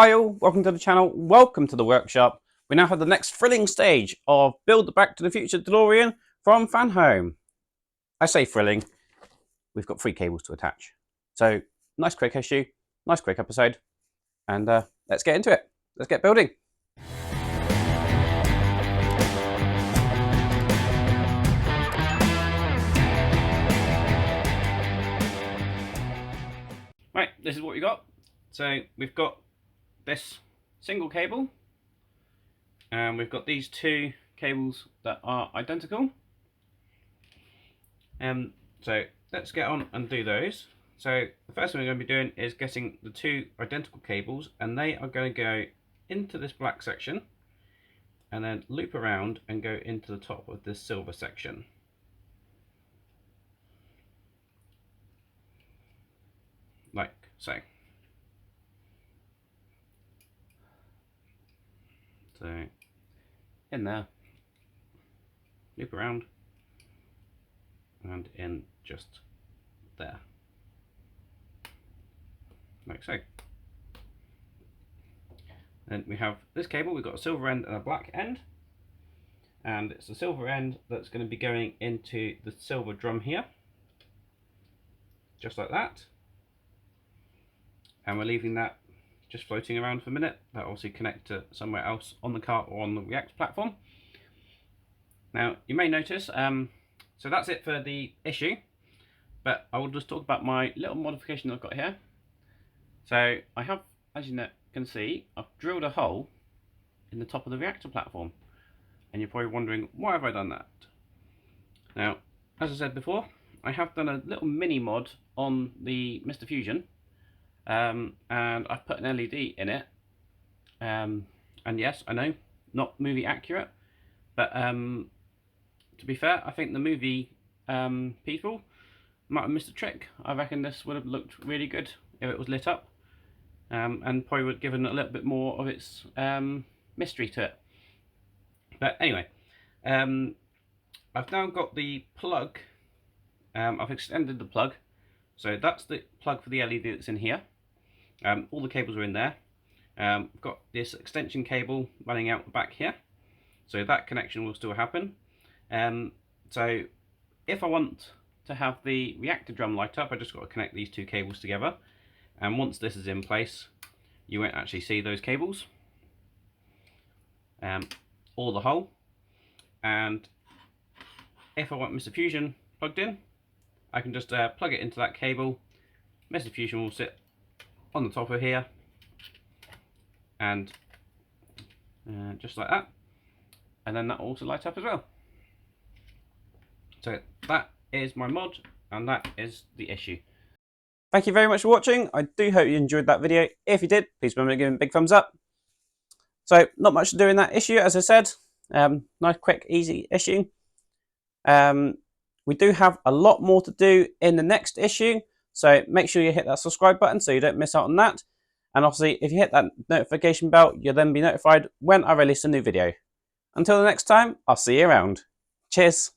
Hi all, welcome to the channel, welcome to the workshop. We now have the next thrilling stage of build the Back to the Future Delorean from Fan Home. I say thrilling, we've got 3 cables to attach. So, nice quick issue, nice quick episode, and let's get into it. Let's get building. Right, this is what we got. So, we've got this single cable, and we've got these 2 cables that are identical. So let's get on and do those. So the first thing we're going to be doing is getting the 2 identical cables, and they are going to go into this black section and then loop around and go into the top of this silver section. Like so. So in there, loop around, and in just there, like so. Then we have this cable, we've got a silver end and a black end, and it's the silver end that's going to be going into the silver drum here, just like that, and we're leaving that just floating around for a minute. That will obviously connect to somewhere else on the cart or on the reactor platform. Now you may notice, so that's it for the issue, but I will just talk about my little modification I've got here. So I have, as you can see, I've drilled a hole in the top of the reactor platform, and you're probably wondering, why have I done that? Now, as I said before, I have done a little mini mod on the Mr. Fusion, and I've put an LED in it, and yes, I know, not movie accurate, but to be fair, I think the movie people might have missed a trick. I reckon this would have looked really good if it was lit up, and probably would have given a little bit more of its mystery to it. But anyway, I've now got the plug. I've extended the plug, so that's the plug for the LED that's in here. All the cables are in there. I've got this extension cable running out the back here, so that connection will still happen. So if I want to have the reactor drum light up, I just got to connect these 2 cables together, and once this is in place, you won't actually see those cables or the hole. And if I want Mr. Fusion plugged in, I can just plug it into that cable. Mr. Fusion will sit on the top of here, and just like that, and then that will also light up as well. So that is my mod, and that is the issue. Thank you very much for watching. I do hope you enjoyed that video. If you did, please remember to give it a big thumbs up. So not much to do in that issue, as I said. Nice, quick, easy issue. We do have a lot more to do in the next issue, so make sure you hit that subscribe button so you don't miss out on that. And obviously, if you hit that notification bell, you'll then be notified when I release a new video. Until the next time, I'll see you around. Cheers.